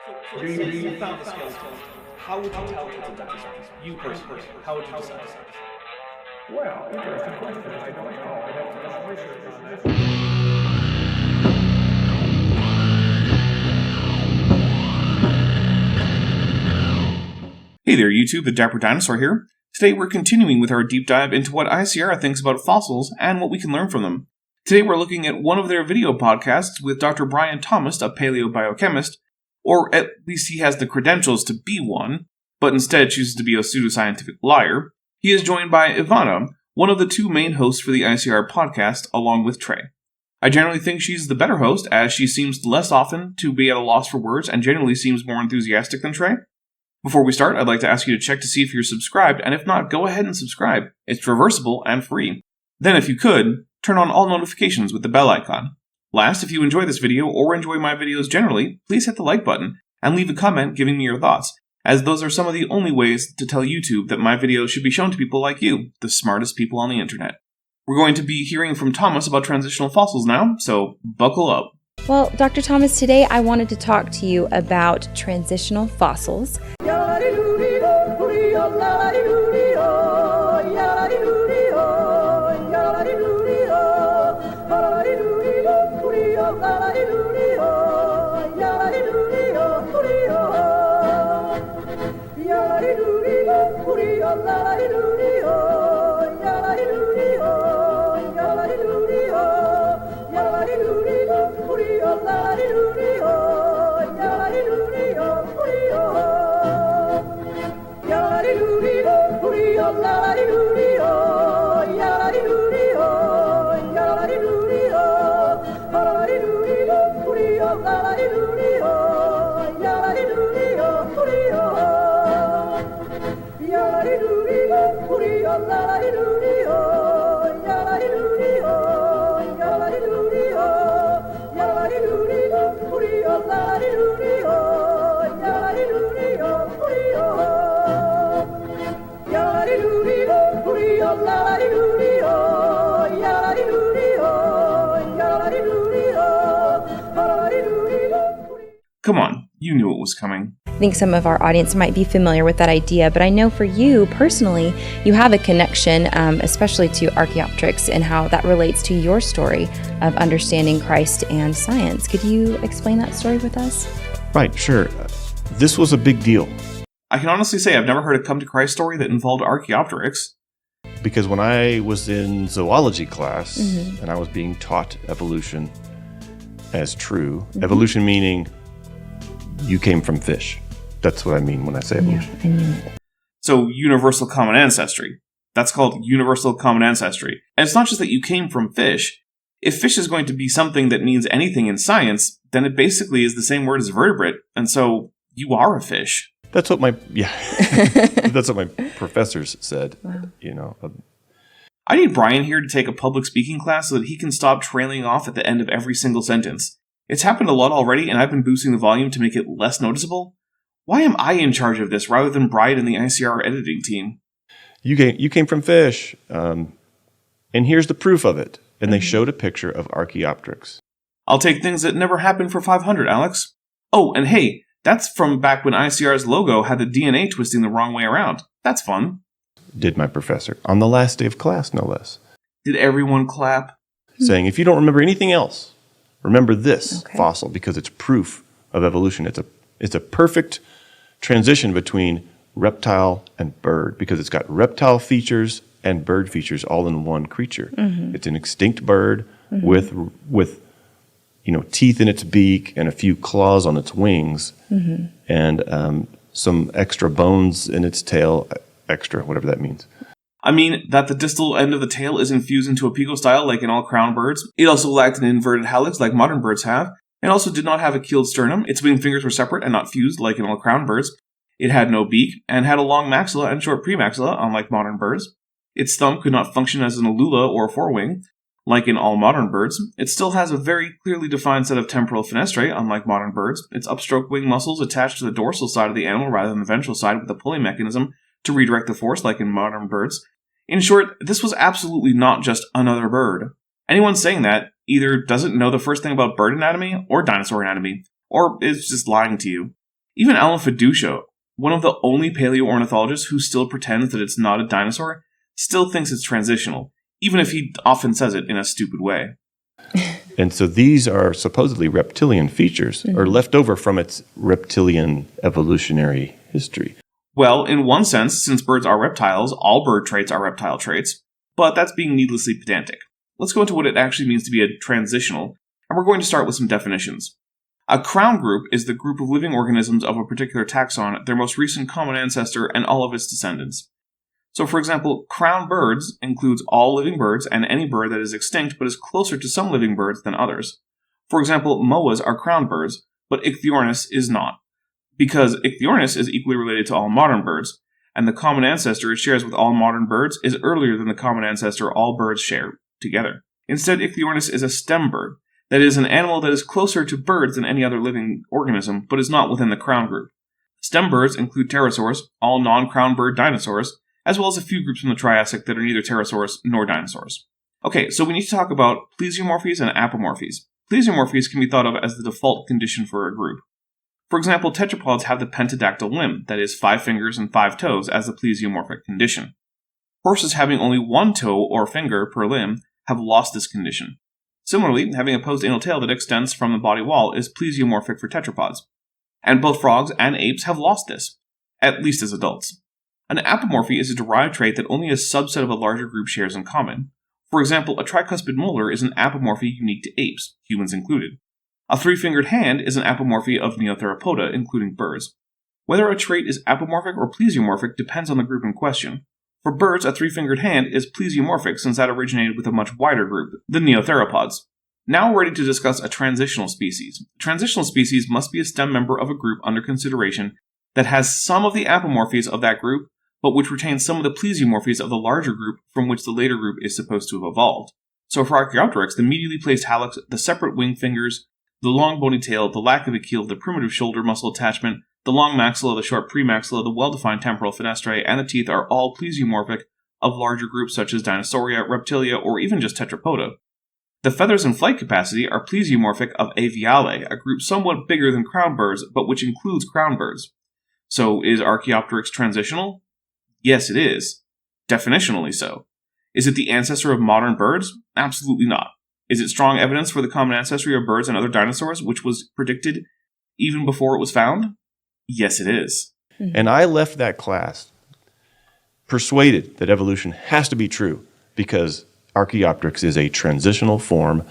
You found the skeleton. How would you tell it's a dinosaur? You personally, how would you decide? Well, interesting question. I don't know. I'd have to do some research on that. Hey there YouTube, the Dapper Dinosaur here. Today we're continuing with our deep dive into what ICR thinks about fossils and what we can learn from them. Today we're looking at one of their video podcasts with Dr. Brian Thomas, a paleobiochemist, or at least he has the credentials to be one, but instead chooses to be a pseudoscientific liar. He is joined by Ivana, one of the two main hosts for the ICR podcast, along with Trey. I generally think she's the better host, as she seems less often to be at a loss for words and generally seems more enthusiastic than Trey. Before we start, I'd like to ask you to check to see if you're subscribed, and if not, go ahead and subscribe. It's reversible and free. Then, if you could, turn on all notifications with the bell icon. Last, if you enjoy this video or enjoy my videos generally, please hit the like button and leave a comment giving me your thoughts, as those are some of the only ways to tell YouTube that my videos should be shown to people like you, the smartest people on the internet. We're going to be hearing from Thomas about transitional fossils now, so buckle up. Well, Dr. Thomas, today I wanted to talk to you about transitional fossils. Come on, you knew it was coming. I think some of our audience might be familiar with that idea, but I know for you personally, you have a connection, especially to Archaeopteryx and how that relates to your story of understanding Christ and science. Could you explain that story with us? Right, sure. This was a big deal. I can honestly say I've never heard a come to Christ story that involved Archaeopteryx. Because when I was in zoology class and I was being taught evolution as true, evolution meaning you came from fish. That's what I mean when I say evolution. Yeah, I knew it. So, universal common ancestry. That's called universal common ancestry. And it's not just that you came from fish. If fish is going to be something that means anything in science, then it basically is the same word as vertebrate. And so, you are a fish. That's what that's what my professors said. Wow. You know. I need Brian here to take a public speaking class so that he can stop trailing off at the end of every single sentence. It's happened a lot already, and I've been boosting the volume to make it less noticeable. Why am I in charge of this rather than Brian and the ICR editing team? You came from fish, and here's the proof of it. And they showed a picture of Archaeopteryx. I'll take things that never happened for 500, Alex. Oh, and hey, that's from back when ICR's logo had the DNA twisting the wrong way around. That's fun. Did my professor, on the last day of class, no less. Did everyone clap? Saying, if you don't remember anything else, remember this fossil, because it's proof of evolution. It's a perfect transition between reptile and bird, because it's got reptile features and bird features all in one creature. It's an extinct bird with teeth in its beak and a few claws on its wings, and some extra bones in its tail, extra, whatever that means. I mean, that the distal end of the tail is infused into a picostyle like in all crown birds. It also lacked an inverted hallux like modern birds have. It also did not have a keeled sternum. Its wing fingers were separate and not fused like in all crown birds. It had no beak, and had a long maxilla and short premaxilla, unlike modern birds. Its thumb could not function as an alula or forewing, like in all modern birds. It still has a very clearly defined set of temporal fenestrae, unlike modern birds. Its upstroke wing muscles attached to the dorsal side of the animal rather than the ventral side with a pulley mechanism to redirect the force, like in modern birds. In short, this was absolutely not just another bird. Anyone saying that either doesn't know the first thing about bird anatomy or dinosaur anatomy, or is just lying to you. Even Alan Fiducia, one of the only paleoornithologists who still pretends that it's not a dinosaur, still thinks it's transitional, even if he often says it in a stupid way. And so these are supposedly reptilian features, or left over from its reptilian evolutionary history. Well, in one sense, since birds are reptiles, all bird traits are reptile traits, but that's being needlessly pedantic. Let's go into what it actually means to be a transitional, and we're going to start with some definitions. A crown group is the group of living organisms of a particular taxon, their most recent common ancestor, and all of its descendants. So, for example, crown birds includes all living birds and any bird that is extinct but is closer to some living birds than others. For example, moas are crown birds, but Ichthyornis is not, because Ichthyornis is equally related to all modern birds, and the common ancestor it shares with all modern birds is earlier than the common ancestor all birds share together. Instead, Ichthyornis is a stem bird, that is, an animal that is closer to birds than any other living organism, but is not within the crown group. Stem birds include pterosaurs, all non-crown bird dinosaurs, as well as a few groups from the Triassic that are neither pterosaurs nor dinosaurs. Okay, so we need to talk about plesiomorphies and apomorphies. Plesiomorphies can be thought of as the default condition for a group. For example, tetrapods have the pentadactyl limb, that is 5 fingers and 5 toes, as the plesiomorphic condition. Horses having only 1 toe or finger per limb have lost this condition. Similarly, having a post-anal tail that extends from the body wall is plesiomorphic for tetrapods. And both frogs and apes have lost this, at least as adults. An apomorphy is a derived trait that only a subset of a larger group shares in common. For example, a tricuspid molar is an apomorphy unique to apes, humans included. A 3-fingered hand is an apomorphy of Neotheropoda, including birds. Whether a trait is apomorphic or plesiomorphic depends on the group in question. For birds, a 3-fingered hand is plesiomorphic since that originated with a much wider group, the Neotheropods. Now we're ready to discuss a transitional species. A transitional species must be a stem member of a group under consideration that has some of the apomorphies of that group, but which retains some of the plesiomorphies of the larger group from which the later group is supposed to have evolved. So for Archaeopteryx, the medially placed hallux, the separate wing fingers, the long bony tail, the lack of a keel, the primitive shoulder muscle attachment, the long maxilla, the short premaxilla, the well-defined temporal fenestrae, and the teeth are all plesiomorphic of larger groups such as Dinosauria, Reptilia, or even just Tetrapoda. The feathers and flight capacity are plesiomorphic of Aviale, a group somewhat bigger than crown birds, but which includes crown birds. So is Archaeopteryx transitional? Yes, it is. Definitionally so. Is it the ancestor of modern birds? Absolutely not. Is it strong evidence for the common ancestry of birds and other dinosaurs, which was predicted even before it was found? Yes, it is. And I left that class persuaded that evolution has to be true because Archaeopteryx is a transitional form,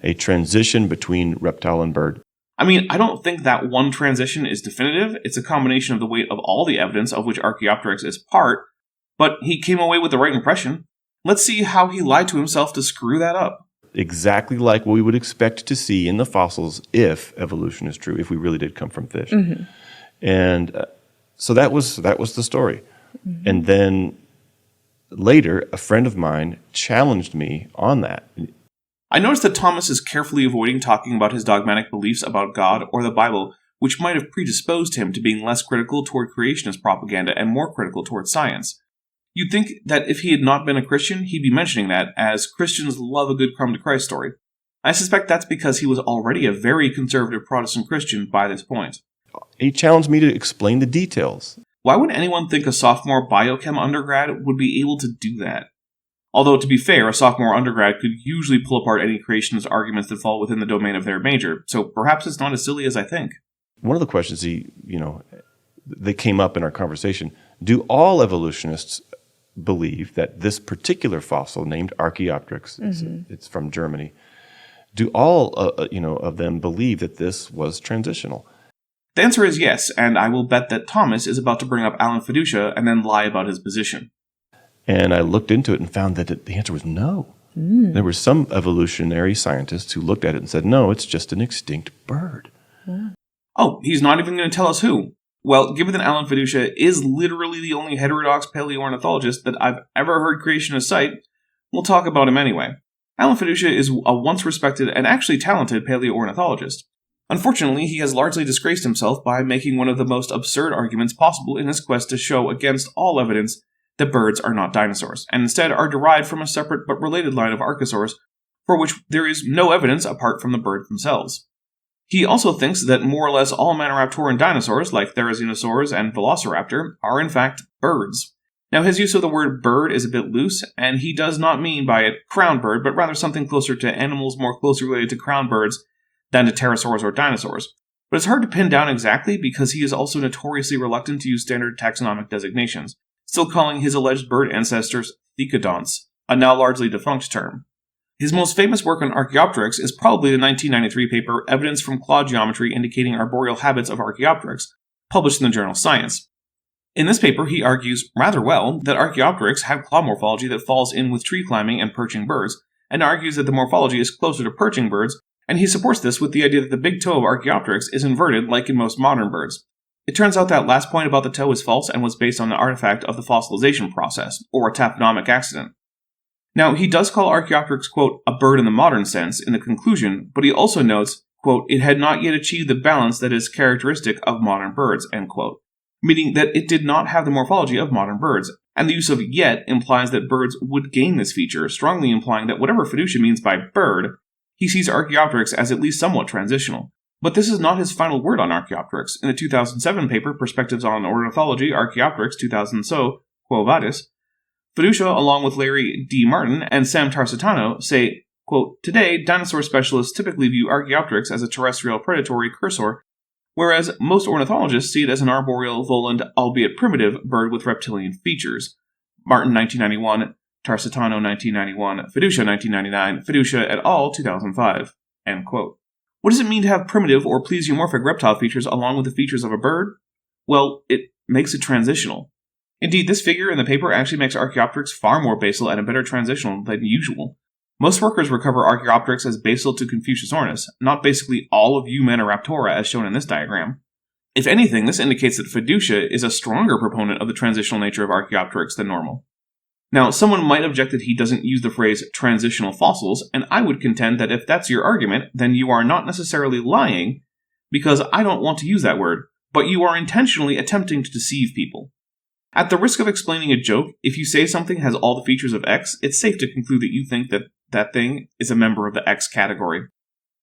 a transition between reptile and bird. I mean, I don't think that one transition is definitive. It's a combination of the weight of all the evidence of which Archaeopteryx is part, but he came away with the right impression. Let's see how he lied to himself to screw that up. Exactly like what we would expect to see in the fossils if evolution is true, if we really did come from fish. And so that was the story. And then later, a friend of mine challenged me on that. I noticed that Thomas is carefully avoiding talking about his dogmatic beliefs about God or the Bible, which might have predisposed him to being less critical toward creationist propaganda and more critical toward science. You'd think that if he had not been a Christian, he'd be mentioning that, as Christians love a good crumb to Christ story. I suspect that's because he was already a very conservative Protestant Christian by this point. He challenged me to explain the details. Why would anyone think a sophomore biochem undergrad would be able to do that? Although, to be fair, a sophomore undergrad could usually pull apart any creationist arguments that fall within the domain of their major, so perhaps it's not as silly as I think. One of the questions that came up in our conversation, do all evolutionists believe that this particular fossil named Archaeopteryx, it's from Germany, do all of them believe that this was transitional? The answer is yes, and I will bet that Thomas is about to bring up Alan Fiducia and then lie about his position. And I looked into it and found that the answer was no. There were some evolutionary scientists who looked at it and said, no, it's just an extinct bird. Oh, he's not even going to tell us who. Well, given that Alan Fiducia is literally the only heterodox paleoornithologist that I've ever heard creationists cite, we'll talk about him anyway. Alan Fiducia is a once respected and actually talented paleoornithologist. Unfortunately, he has largely disgraced himself by making one of the most absurd arguments possible in his quest to show against all evidence that birds are not dinosaurs, and instead are derived from a separate but related line of archosaurs, for which there is no evidence apart from the birds themselves. He also thinks that more or less all Maniraptoran dinosaurs, like Therizinosaurs and Velociraptor, are in fact birds. Now, his use of the word bird is a bit loose, and he does not mean by it crown bird, but rather something closer to animals more closely related to crown birds than to pterosaurs or dinosaurs. But it's hard to pin down exactly because he is also notoriously reluctant to use standard taxonomic designations, still calling his alleged bird ancestors thecodonts, a now largely defunct term. His most famous work on Archaeopteryx is probably the 1993 paper Evidence from Claw Geometry Indicating Arboreal Habits of Archaeopteryx, published in the journal Science. In this paper, he argues, rather well, that Archaeopteryx had claw morphology that falls in with tree climbing and perching birds, and argues that the morphology is closer to perching birds, and he supports this with the idea that the big toe of Archaeopteryx is inverted like in most modern birds. It turns out that last point about the toe is false and was based on an artifact of the fossilization process, or a taphonomic accident. Now, he does call Archaeopteryx, quote, a bird in the modern sense in the conclusion, but he also notes, quote, it had not yet achieved the balance that is characteristic of modern birds, end quote, meaning that it did not have the morphology of modern birds, and the use of yet implies that birds would gain this feature, strongly implying that whatever Fiducia means by bird, he sees Archaeopteryx as at least somewhat transitional. But this is not his final word on Archaeopteryx. In the 2007 paper, Perspectives on Ornithology, Archaeopteryx 2000 so, Quo Vadis, Fiducia, along with Larry D. Martin and Sam Tarsitano, say, quote, today, dinosaur specialists typically view Archaeopteryx as a terrestrial predatory cursor, whereas most ornithologists see it as an arboreal, volant, albeit primitive, bird with reptilian features. Martin, 1991, Tarsitano, 1991, Fiducia, 1999, Fiducia et al., 2005, end quote. What does it mean to have primitive or plesiomorphic reptile features along with the features of a bird? Well, it makes it transitional. Indeed, this figure in the paper actually makes Archaeopteryx far more basal and a better transitional than usual. Most workers recover Archaeopteryx as basal to Confuciusornis, not basically all of Eumeniraptora as shown in this diagram. If anything, this indicates that Fiducia is a stronger proponent of the transitional nature of Archaeopteryx than normal. Now, someone might object that he doesn't use the phrase transitional fossils, and I would contend that if that's your argument, then you are not necessarily lying, because I don't want to use that word, but you are intentionally attempting to deceive people. At the risk of explaining a joke, if you say something has all the features of X, it's safe to conclude that you think that that thing is a member of the X category.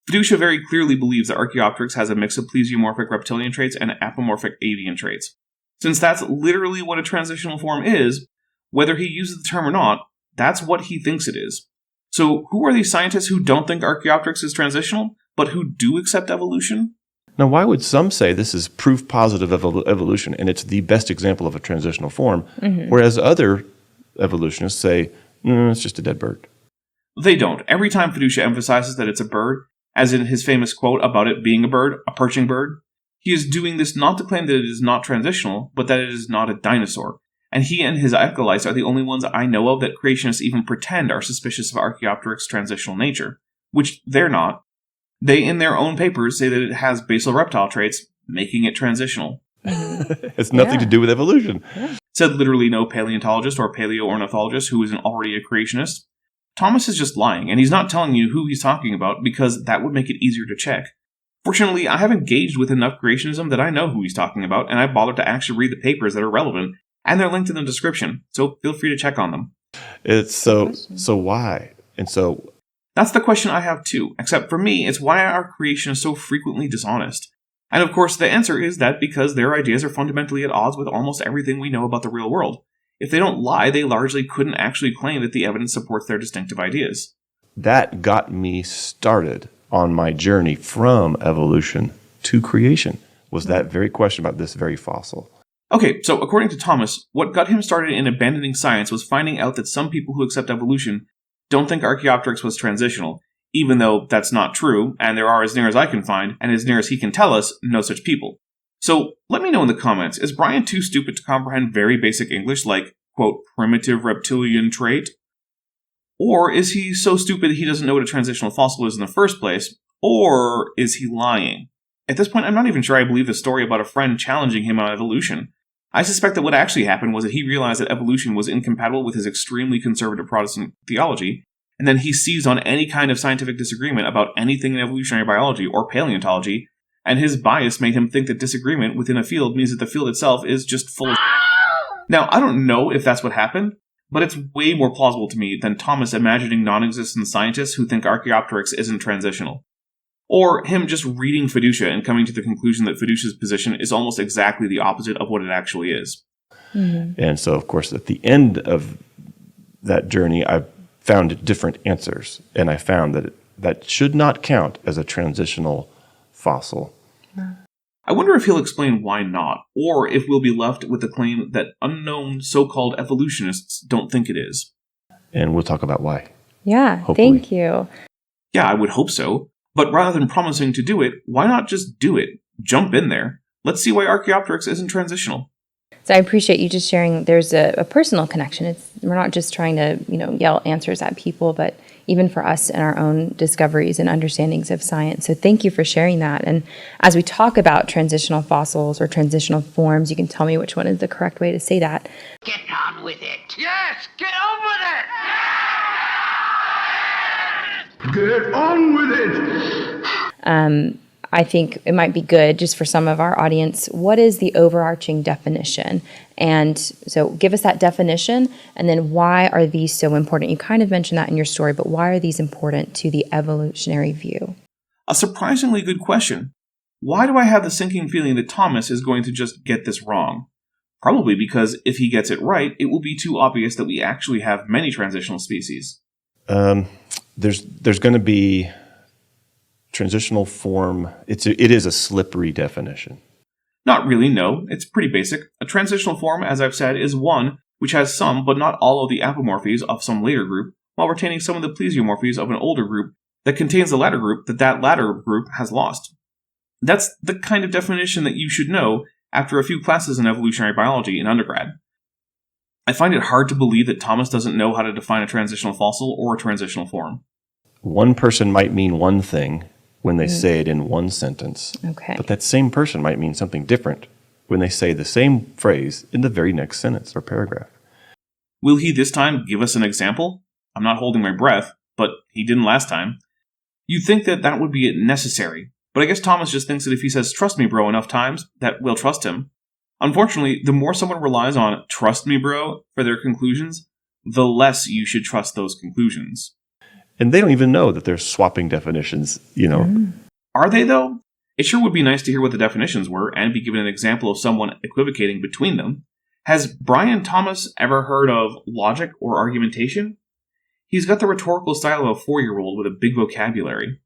Fiducia very clearly believes that Archaeopteryx has a mix of plesiomorphic reptilian traits and apomorphic avian traits. Since that's literally what a transitional form is, whether he uses the term or not, that's what he thinks it is. So who are these scientists who don't think Archaeopteryx is transitional, but who do accept evolution? Now, why would some say this is proof positive of evolution and it's the best example of a transitional form, whereas other evolutionists say, it's just a dead bird? They don't. Every time Fiducia emphasizes that it's a bird, as in his famous quote about it being a bird, a perching bird, he is doing this not to claim that it is not transitional, but that it is not a dinosaur. And he and his acolytes are the only ones I know of that creationists even pretend are suspicious of Archaeopteryx's transitional nature, which they're not. They, in their own papers, say that it has basal reptile traits, making it transitional. It's nothing to do with evolution. Said literally no paleontologist or paleoornithologist who isn't already a creationist. Thomas is just lying, and he's not telling you who he's talking about because that would make it easier to check. Fortunately, I have engaged with enough creationism that I know who he's talking about, and I bothered to actually read the papers that are relevant, and they're linked in the description, so feel free to check on them. It's so why? And so that's the question I have too, except for me, it's why our creation is so frequently dishonest. And of course, the answer is that because their ideas are fundamentally at odds with almost everything we know about the real world. If they don't lie, they largely couldn't actually claim that the evidence supports their distinctive ideas. That got me started on my journey from evolution to creation, was that very question about this very fossil. Okay, so according to Thomas, what got him started in abandoning science was finding out that some people who accept evolution don't think Archaeopteryx was transitional, even though that's not true, and there are, as near as I can find, and as near as he can tell us, no such people. So let me know in the comments, is Brian too stupid to comprehend very basic English like, quote, primitive reptilian trait? Or is he so stupid he doesn't know what a transitional fossil is in the first place? Or is he lying? At this point, I'm not even sure I believe the story about a friend challenging him on evolution. I suspect that what actually happened was that he realized that evolution was incompatible with his extremely conservative Protestant theology, and then he seized on any kind of scientific disagreement about anything in evolutionary biology or paleontology, and his bias made him think that disagreement within a field means that the field itself is just full of Now, I don't know if that's what happened, but it's way more plausible to me than Thomas imagining non-existent scientists who think Archaeopteryx isn't transitional. Or him just reading Fiducia and coming to the conclusion that Fiducia's position is almost exactly the opposite of what it actually is. Mm-hmm. And so, of course, at the end of that journey, I found different answers. And I found that that should not count as a transitional fossil. I wonder if he'll explain why not, or if we'll be left with the claim that unknown so-called evolutionists don't think it is. And we'll talk about why. Yeah, Hopefully. thank you. Yeah, I would hope so. But rather than promising to do it, why not just do it? Jump in there. Let's see why Archaeopteryx isn't transitional. So I appreciate you just sharing there's a personal connection. We're not just trying to, yell answers at people, but even for us in our own discoveries and understandings of science. So thank you for sharing that. And as we talk about transitional fossils or transitional forms, you can tell me which one is the correct way to say that. Get on with it. Yes, get on with it. Get on with it! I think it might be good just for some of our audience. What is the overarching definition? And so give us that definition, and then why are these so important? You kind of mentioned that in your story, but why are these important to the evolutionary view? A surprisingly good question. Why do I have the sinking feeling that Thomas is going to just get this wrong? Probably because if he gets it right, it will be too obvious that we actually have many transitional species. There's going to be transitional form. It is a slippery definition. Not really, no. It's pretty basic. A transitional form, as I've said, is one which has some, but not all of the apomorphies of some later group, while retaining some of the plesiomorphies of an older group that contains the latter group that latter group has lost. That's the kind of definition that you should know after a few classes in evolutionary biology in undergrad. I find it hard to believe that Thomas doesn't know how to define a transitional fossil or a transitional form. One person might mean one thing when they say it in one sentence, Okay. but that same person might mean something different when they say the same phrase in the very next sentence or paragraph. Will he this time give us an example? I'm not holding my breath, but he didn't last time. You'd think that would be necessary, but I guess Thomas just thinks that if he says "trust me, bro" enough times, that we'll trust him. Unfortunately, the more someone relies on "trust me, bro" for their conclusions, the less you should trust those conclusions. And they don't even know that they're swapping definitions, Are they, though? It sure would be nice to hear what the definitions were and be given an example of someone equivocating between them. Has Brian Thomas ever heard of logic or argumentation? He's got the rhetorical style of a 4-year-old with a big vocabulary.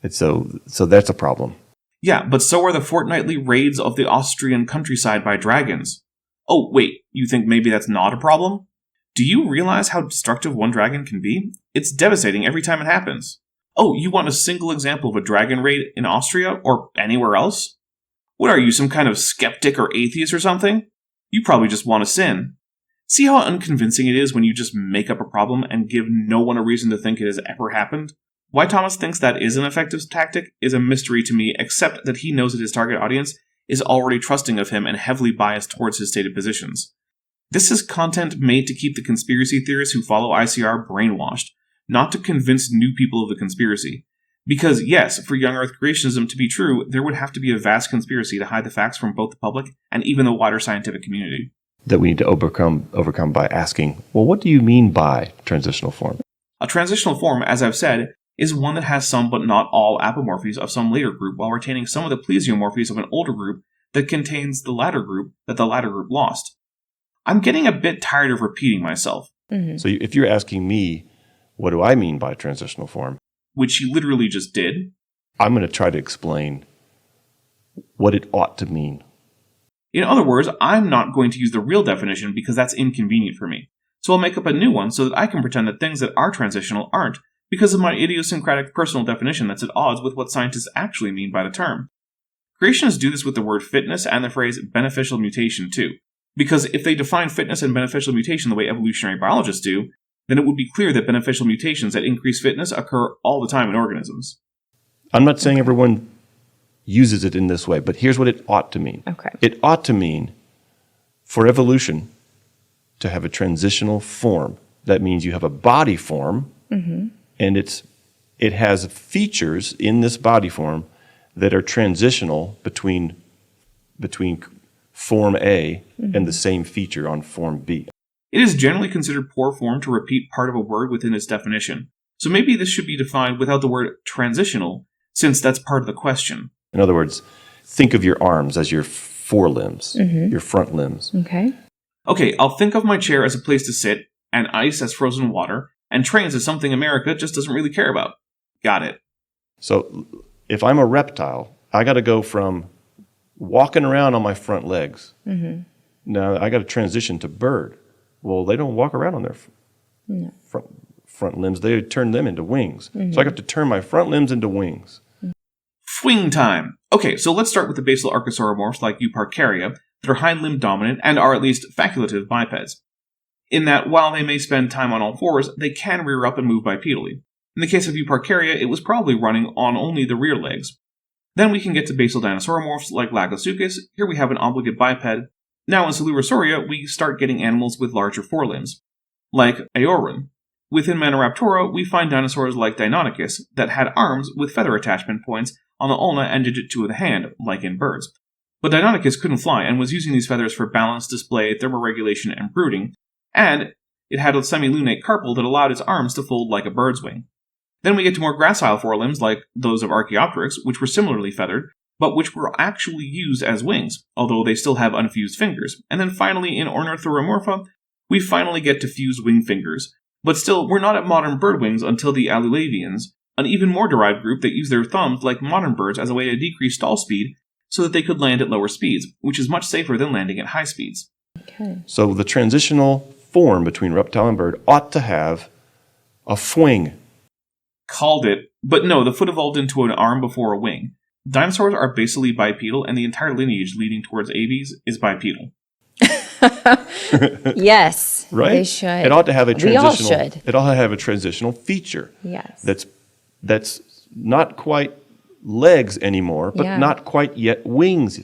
And so that's a problem. Yeah, but so are the fortnightly raids of the Austrian countryside by dragons. Oh, wait, you think maybe that's not a problem? Do you realize how destructive one dragon can be? It's devastating every time it happens. Oh, you want a single example of a dragon raid in Austria or anywhere else? What are you, some kind of skeptic or atheist or something? You probably just want to sin. See how unconvincing it is when you just make up a problem and give no one a reason to think it has ever happened? Why Thomas thinks that is an effective tactic is a mystery to me, except that he knows that his target audience is already trusting of him and heavily biased towards his stated positions. This is content made to keep the conspiracy theorists who follow ICR brainwashed, not to convince new people of the conspiracy. Because yes, for young Earth creationism to be true, there would have to be a vast conspiracy to hide the facts from both the public and even the wider scientific community. That we need to overcome by asking, well, what do you mean by transitional form? A transitional form, as I've said, is one that has some but not all apomorphies of some later group while retaining some of the plesiomorphies of an older group that contains the latter group that the latter group lost. I'm getting a bit tired of repeating myself. Mm-hmm. So if you're asking me, what do I mean by transitional form? Which he literally just did. I'm going to try to explain what it ought to mean. In other words, I'm not going to use the real definition because that's inconvenient for me. So I'll make up a new one so that I can pretend that things that are transitional aren't, because of my idiosyncratic personal definition that's at odds with what scientists actually mean by the term. Creationists do this with the word fitness and the phrase beneficial mutation too. Because if they define fitness and beneficial mutation the way evolutionary biologists do, then it would be clear that beneficial mutations that increase fitness occur all the time in organisms. I'm not saying everyone uses it in this way, but here's what it ought to mean. Okay. It ought to mean, for evolution to have a transitional form, that means you have a body form, and it has features in this body form that are transitional between form A and the same feature on form B. It is generally considered poor form to repeat part of a word within its definition, so maybe this should be defined without the word transitional, since that's part of the question. In other words, think of your arms as your forelimbs, your front limbs. Okay. Okay, I'll think of my chair as a place to sit, and ice as frozen water, and trains as something America just doesn't really care about. Got it. So if I'm a reptile, I got to go from walking around on my front legs. Now I got to transition to bird. Well, they don't walk around on their front limbs. They turn them into wings. So I got to turn my front limbs into wings. Swing time! Okay, so let's start with the basal archosauromorphs like Euparkeria that are hind limb dominant and are at least facultative bipeds. In that, while they may spend time on all fours, they can rear up and move bipedally. In the case of Euparkeria, it was probably running on only the rear legs. Then we can get to basal dinosauromorphs like Lagosuchus. Here we have an obligate biped. Now in Coelurosauria, we start getting animals with larger forelimbs, like Aorun. Within Maniraptora, we find dinosaurs like Deinonychus that had arms with feather attachment points on the ulna and digit 2 of the hand, like in birds. But Deinonychus couldn't fly and was using these feathers for balance, display, thermoregulation, and brooding, and it had a semilunate carpal that allowed its arms to fold like a bird's wing. Then we get to more gracile forelimbs like those of Archaeopteryx, which were similarly feathered, but which were actually used as wings, although they still have unfused fingers. And then finally, in Ornithoromorpha, we finally get to fused wing fingers. But still, we're not at modern bird wings until the Alulavians, an even more derived group that use their thumbs like modern birds as a way to decrease stall speed so that they could land at lower speeds, which is much safer than landing at high speeds. Okay. So the transitional form between reptile and bird ought to have a fwing. Called it, but no, the foot evolved into an arm before a wing. Dinosaurs are basally bipedal, and the entire lineage leading towards aves is bipedal. Yes, Right? they should. It ought to have a transitional. We all should. It ought to have a transitional feature. Yes. That's not quite legs anymore, but Yeah. not quite yet wings.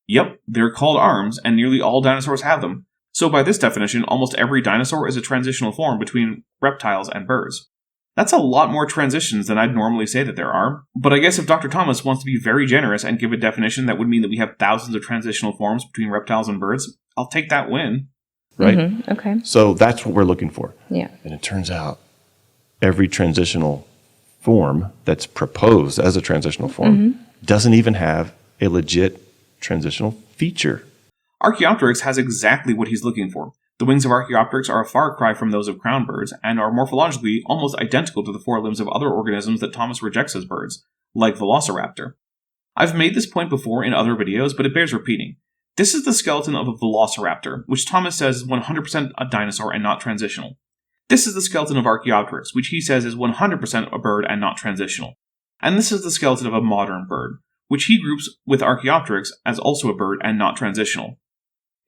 Yep, they're called arms, and nearly all dinosaurs have them. So by this definition, almost every dinosaur is a transitional form between reptiles and birds. That's a lot more transitions than I'd normally say that there are, but I guess if Dr. Thomas wants to be very generous and give a definition that would mean that we have thousands of transitional forms between reptiles and birds, I'll take that win. Right? Okay. So that's what we're looking for. Yeah. And it turns out every transitional form that's proposed as a transitional form doesn't even have a legit transitional feature. Archaeopteryx has exactly what he's looking for. The wings of Archaeopteryx are a far cry from those of crown birds, and are morphologically almost identical to the forelimbs of other organisms that Thomas rejects as birds, like Velociraptor. I've made this point before in other videos, but it bears repeating. This is the skeleton of a Velociraptor, which Thomas says is 100% a dinosaur and not transitional. This is the skeleton of Archaeopteryx, which he says is 100% a bird and not transitional. And this is the skeleton of a modern bird, which he groups with Archaeopteryx as also a bird and not transitional.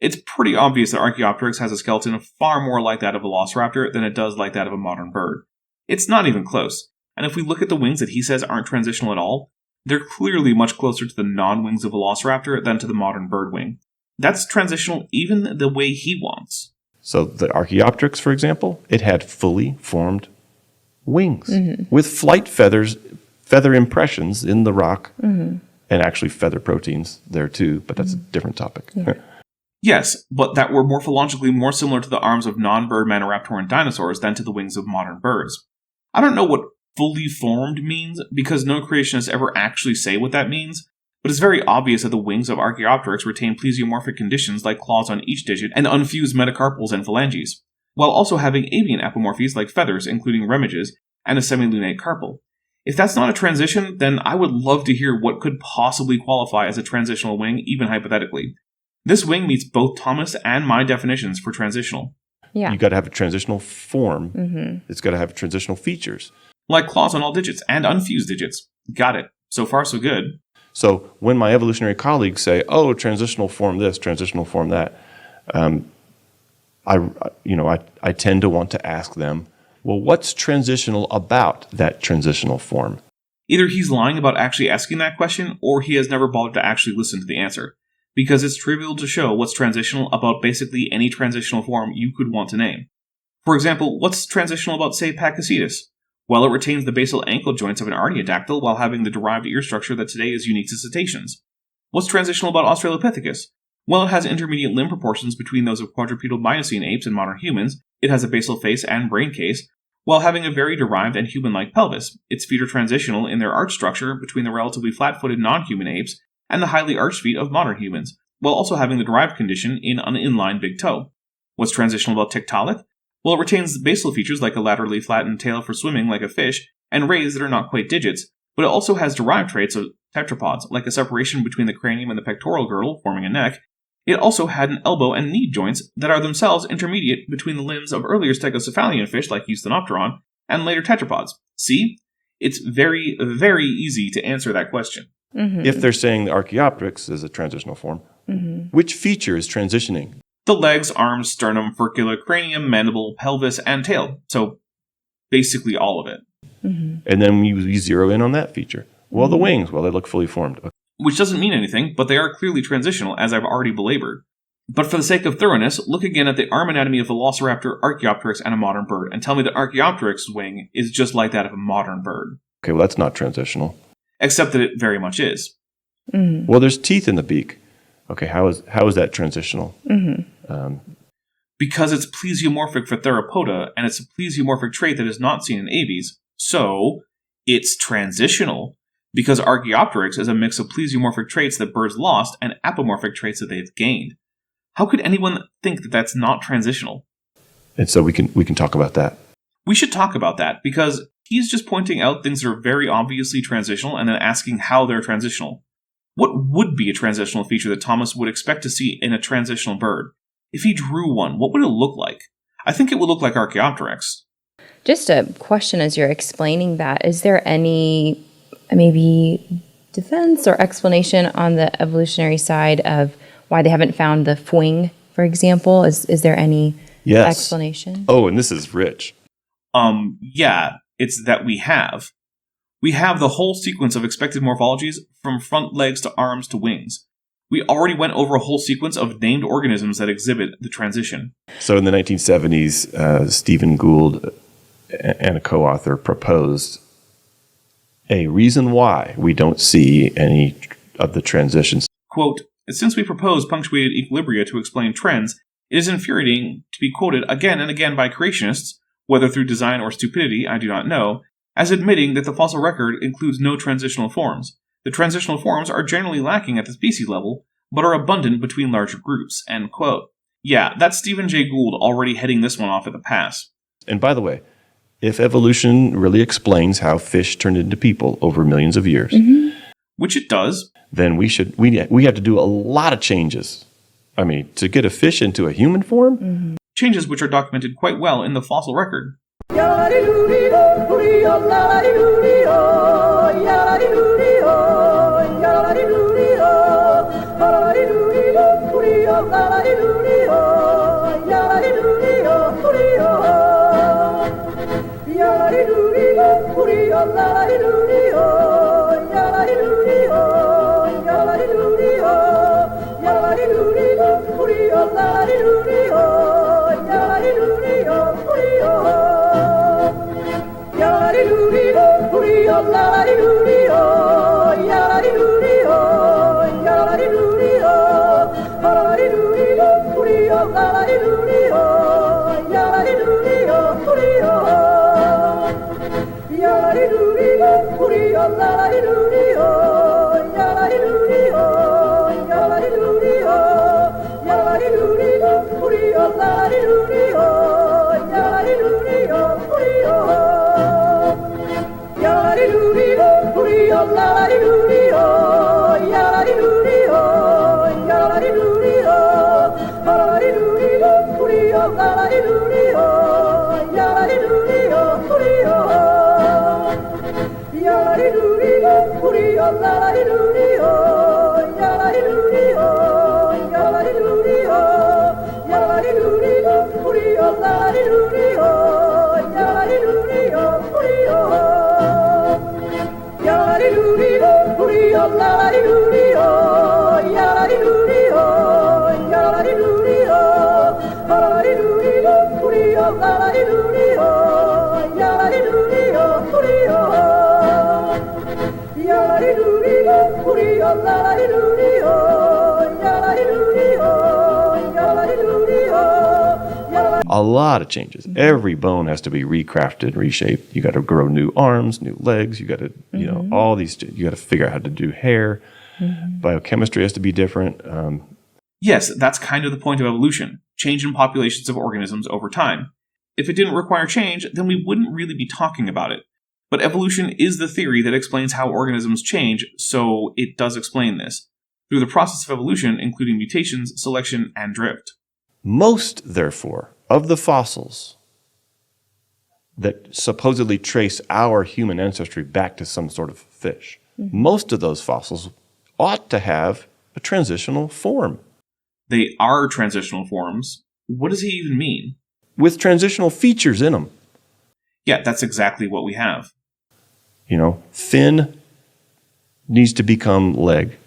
It's pretty obvious that Archaeopteryx has a skeleton far more like that of a Velociraptor than it does like that of a modern bird. It's not even close, and if we look at the wings that he says aren't transitional at all, they're clearly much closer to the non-wings of Velociraptor than to the modern bird wing. That's transitional even the way he wants. So the Archaeopteryx, for example, it had fully formed wings with flight feathers, feather impressions in the rock, and actually feather proteins there too, but that's a different topic. Yeah. Yes, but that were morphologically more similar to the arms of non-bird Maniraptoran dinosaurs than to the wings of modern birds. I don't know what fully formed means, because no creationists ever actually say what that means, but it's very obvious that the wings of Archaeopteryx retain plesiomorphic conditions like claws on each digit and unfused metacarpals and phalanges, while also having avian apomorphies like feathers, including remiges, and a semilunate carpal. If that's not a transition, then I would love to hear what could possibly qualify as a transitional wing, even hypothetically. This wing meets both Thomas and my definitions for transitional. Yeah. You got to have a transitional form. It's got to have transitional features. Like claws on all digits and unfused digits. Got it. So far, so good. So when my evolutionary colleagues say, "Oh, transitional form this, transitional form that," I tend to want to ask them, "Well, what's transitional about that transitional form?" Either he's lying about actually asking that question, or he has never bothered to actually listen to the answer. Because it's trivial to show what's transitional about basically any transitional form you could want to name. For example, what's transitional about, say, Pakicetus? Well, it retains the basal ankle joints of an artiodactyl while having the derived ear structure that today is unique to cetaceans. What's transitional about Australopithecus? Well, it has intermediate limb proportions between those of quadrupedal Miocene apes and modern humans, it has a basal face and brain case, while having a very derived and human-like pelvis. Its feet are transitional in their arch structure between the relatively flat-footed non-human apes and the highly arched feet of modern humans, while also having the derived condition in an inline big toe. What's transitional about Tiktaalik? Well, it retains basal features like a laterally flattened tail for swimming like a fish, and rays that are not quite digits, but it also has derived traits of tetrapods, like a separation between the cranium and the pectoral girdle, forming a neck. It also had an elbow and knee joints that are themselves intermediate between the limbs of earlier stegocephalian fish like Eusthenopteron and later tetrapods. See? It's very, very easy to answer that question. Mm-hmm. If they're saying the Archaeopteryx is a transitional form, which feature is transitioning? The legs, arms, sternum, furcula, cranium, mandible, pelvis, and tail. So basically all of it. And then we zero in on that feature. Well, the wings, well, they look fully formed. Which doesn't mean anything, but they are clearly transitional, as I've already belabored. But for the sake of thoroughness, look again at the arm anatomy of Velociraptor, Archaeopteryx, and a modern bird, and tell me that Archaeopteryx's wing is just like that of a modern bird. Okay, well, that's not transitional. Except that it very much is. Well, there's teeth in the beak. Okay, how is that transitional? Because it's plesiomorphic for Theropoda, and it's a plesiomorphic trait that is not seen in aves. So, it's transitional. Because Archaeopteryx is a mix of plesiomorphic traits that birds lost and apomorphic traits that they've gained. How could anyone think that that's not transitional? And so we can talk about that. We should talk about that, because he's just pointing out things that are very obviously transitional and then asking how they're transitional. What would be a transitional feature that Thomas would expect to see in a transitional bird? If he drew one, what would it look like? I think it would look like Archaeopteryx. Just a question as you're explaining that. Is there any maybe defense or explanation on the evolutionary side of why they haven't found the fwing, for example? Is there any explanation? Oh, and this is rich. Yeah, it's that we have the whole sequence of expected morphologies from front legs to arms to wings. We already went over a whole sequence of named organisms that exhibit the transition. So in the 1970s, Stephen Gould and a co-author proposed a reason why we don't see any of the transitions. Quote, since we propose punctuated equilibria to explain trends, it is infuriating to be quoted again and again by creationists, whether through design or stupidity, I do not know, as admitting that the fossil record includes no transitional forms. The transitional forms are generally lacking at the species level, but are abundant between larger groups, end quote. Yeah, that's Stephen Jay Gould already heading this one off at the pass. And by the way, if evolution really explains how fish turned into people over millions of years, which it does, then we have to do a lot of changes. I mean, to get a fish into a human form? Changes which are documented quite well in the fossil record. A lot of changes. Every bone has to be recrafted, reshaped. You got to grow new arms, new legs. You got to, all these. You got to figure out how to do hair. Biochemistry has to be different. Yes, that's kind of the point of evolution, change in populations of organisms over time. If it didn't require change, then we wouldn't really be talking about it. But evolution is the theory that explains how organisms change, so it does explain this, through the process of evolution, including mutations, selection, and drift. Most, therefore, of the fossils that supposedly trace our human ancestry back to some sort of fish, most of those fossils ought to have a transitional form. They are transitional forms. What does he even mean? With transitional features in them. Yeah, that's exactly what we have. Fin needs to become leg.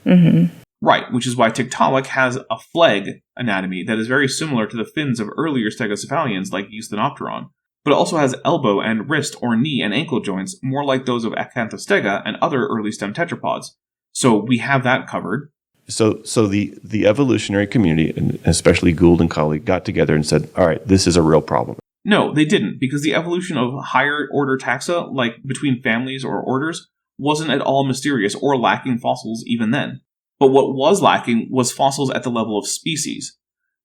Right, which is why Tiktaalik has a flag anatomy that is very similar to the fins of earlier stegocephalians like Eusthenopteron, but it also has elbow and wrist or knee and ankle joints more like those of Acanthostega and other early stem tetrapods. So we have that covered. So the evolutionary community, and especially Gould and colleague, got together and said, all right, this is a real problem. No, they didn't, because the evolution of higher order taxa, like between families or orders, wasn't at all mysterious or lacking fossils even then. But what was lacking was fossils at the level of species.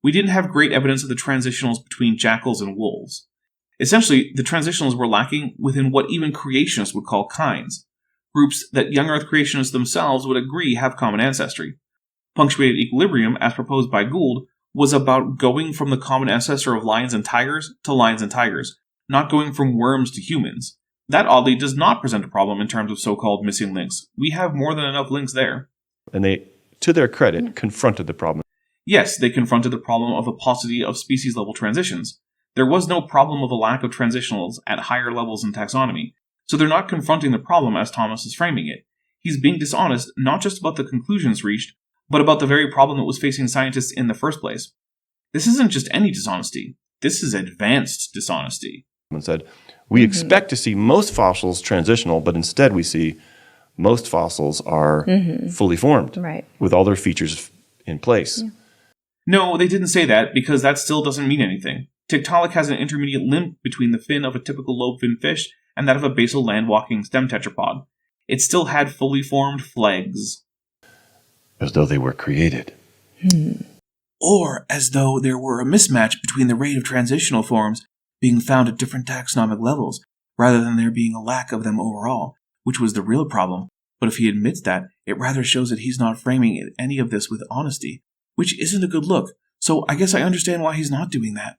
We didn't have great evidence of the transitionals between jackals and wolves. Essentially, the transitionals were lacking within what even creationists would call kinds, groups that young Earth creationists themselves would agree have common ancestry. Punctuated equilibrium, as proposed by Gould, was about going from the common ancestor of lions and tigers to lions and tigers, not going from worms to humans. That oddly does not present a problem in terms of so-called missing links. We have more than enough links there. And they, to their credit, confronted the problem. Yes, they confronted the problem of a paucity of species-level transitions. There was no problem of a lack of transitionals at higher levels in taxonomy, so they're not confronting the problem as Thomas is framing it. He's being dishonest not just about the conclusions reached, but about the very problem that was facing scientists in the first place. This isn't just any dishonesty. This is advanced dishonesty. And said, we expect to see most fossils transitional, but instead we see most fossils are fully formed, with all their features in place. Yeah. No, they didn't say that, because that still doesn't mean anything. Tiktaalik has an intermediate limb between the fin of a typical lobe-finned fish and that of a basal land-walking stem tetrapod. It still had fully formed flags. As though they were created. Or as though there were a mismatch between the rate of transitional forms being found at different taxonomic levels, rather than there being a lack of them overall, which was the real problem. But if he admits that, it rather shows that he's not framing any of this with honesty, which isn't a good look. So I guess I understand why he's not doing that.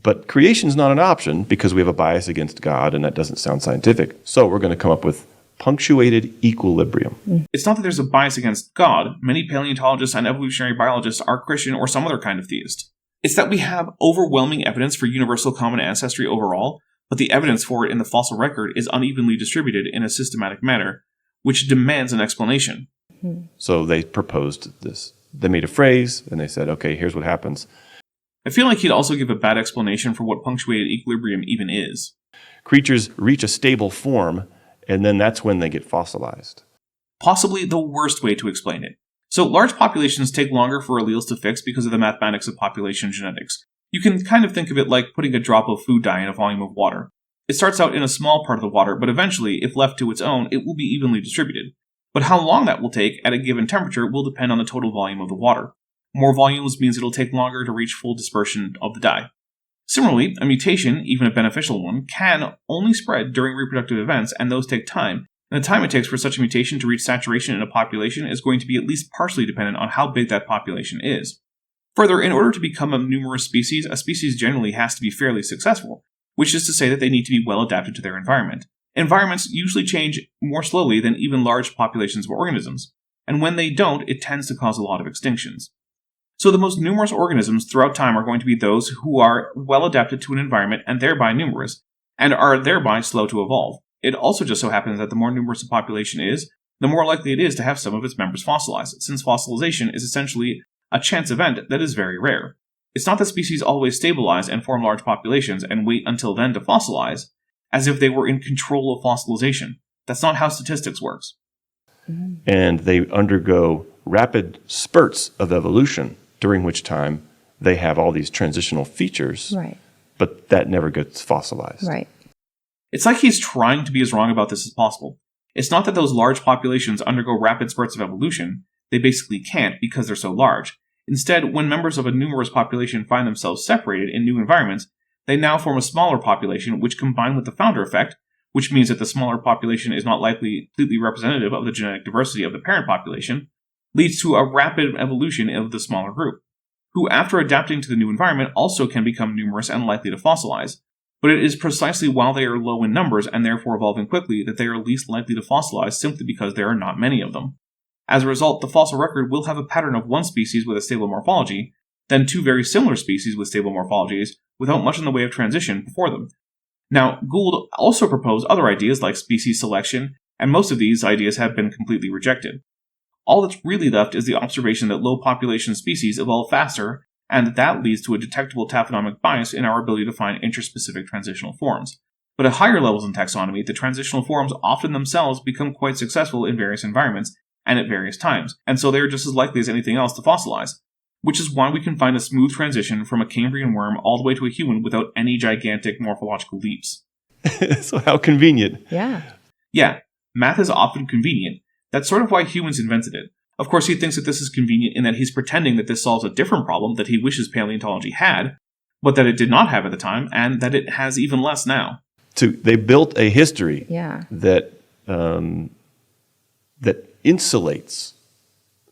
But creation's not an option because we have a bias against God, and that doesn't sound scientific. So we're going to come up with punctuated equilibrium. It's not that there's a bias against God. Many paleontologists and evolutionary biologists are Christian or some other kind of theist. It's that we have overwhelming evidence for universal common ancestry overall, but the evidence for it in the fossil record is unevenly distributed in a systematic manner, which demands an explanation. So they proposed this. They made a phrase, and they said, okay, here's what happens. I feel like he'd also give a bad explanation for what punctuated equilibrium even is. Creatures reach a stable form, and then that's when they get fossilized. Possibly the worst way to explain it. So large populations take longer for alleles to fix because of the mathematics of population genetics. You can kind of think of it like putting a drop of food dye in a volume of water. It starts out in a small part of the water, but eventually, if left to its own, it will be evenly distributed. But how long that will take at a given temperature will depend on the total volume of the water. More volumes means it'll take longer to reach full dispersion of the dye. Similarly, a mutation, even a beneficial one, can only spread during reproductive events, and those take time. And the time it takes for such a mutation to reach saturation in a population is going to be at least partially dependent on how big that population is. Further, in order to become a numerous species, a species generally has to be fairly successful, which is to say that they need to be well adapted to their environment. Environments usually change more slowly than even large populations of organisms, and when they don't, it tends to cause a lot of extinctions. So the most numerous organisms throughout time are going to be those who are well adapted to an environment and thereby numerous, and are thereby slow to evolve. It also just so happens that the more numerous a population is, the more likely it is to have some of its members fossilized, since fossilization is essentially a chance event that is very rare. It's not that species always stabilize and form large populations and wait until then to fossilize, as if they were in control of fossilization. That's not how statistics works. And they undergo rapid spurts of evolution, during which time they have all these transitional features. Right. but that never gets fossilized. Right. It's like he's trying to be as wrong about this as possible. It's not that those large populations undergo rapid spurts of evolution. They basically can't because they're so large. Instead, when members of a numerous population find themselves separated in new environments, they now form a smaller population, which combined with the founder effect, which means that the smaller population is not likely completely representative of the genetic diversity of the parent population, leads to a rapid evolution of the smaller group, who after adapting to the new environment also can become numerous and likely to fossilize. But it is precisely while they are low in numbers and therefore evolving quickly that they are least likely to fossilize simply because there are not many of them. As a result, the fossil record will have a pattern of one species with a stable morphology, then two very similar species with stable morphologies, without much in the way of transition before them. Now, Gould also proposed other ideas like species selection, and most of these ideas have been completely rejected. All that's really left is the observation that low population species evolve faster, and that leads to a detectable taphonomic bias in our ability to find interspecific transitional forms. But at higher levels in taxonomy, the transitional forms often themselves become quite successful in various environments and at various times, and so they are just as likely as anything else to fossilize. Which is why we can find a smooth transition from a Cambrian worm all the way to a human without any gigantic morphological leaps. So how convenient. Yeah. Yeah, math is often convenient. That's sort of why humans invented it. Of course, he thinks that this is convenient in that he's pretending that this solves a different problem that he wishes paleontology had, but that it did not have at the time, and that it has even less now. So they built a history that that insulates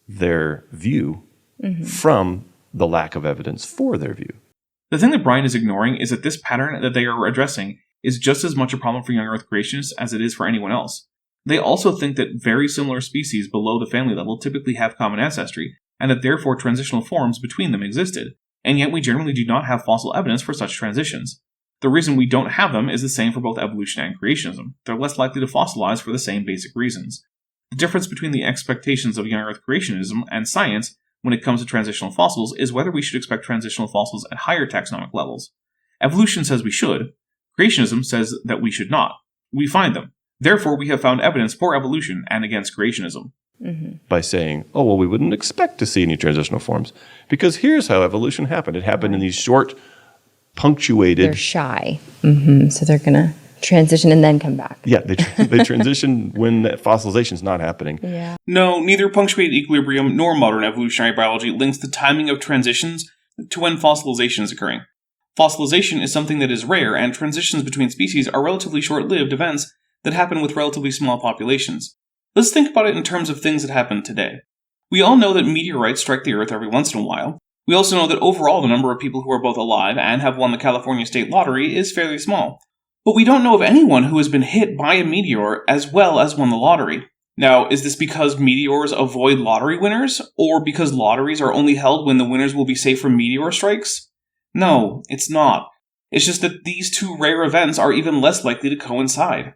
their view from the lack of evidence for their view. The thing that Brian is ignoring is that this pattern that they are addressing is just as much a problem for young Earth creationists as it is for anyone else. They also think that very similar species below the family level typically have common ancestry, and that therefore transitional forms between them existed, and yet we generally do not have fossil evidence for such transitions. The reason we don't have them is the same for both evolution and creationism. They're less likely to fossilize for the same basic reasons. The difference between the expectations of young Earth creationism and science when it comes to transitional fossils is whether we should expect transitional fossils at higher taxonomic levels. Evolution says we should. Creationism says that we should not. We find them. Therefore, we have found evidence for evolution and against creationism. By saying, oh, well, we wouldn't expect to see any transitional forms. Because here's how evolution happened. It happened in these short, punctuated... They're shy. So they're going to transition and then come back. Yeah, they transition when that fossilization is not happening. Yeah. No, neither punctuated equilibrium nor modern evolutionary biology links the timing of transitions to when fossilization is occurring. Fossilization is something that is rare, and transitions between species are relatively short-lived events that happen with relatively small populations. Let's think about it in terms of things that happen today. We all know that meteorites strike the Earth every once in a while. We also know that overall the number of people who are both alive and have won the California state lottery is fairly small. But we don't know of anyone who has been hit by a meteor as well as won the lottery. Now, is this because meteors avoid lottery winners, or because lotteries are only held when the winners will be safe from meteor strikes? No, it's not. It's just that these two rare events are even less likely to coincide.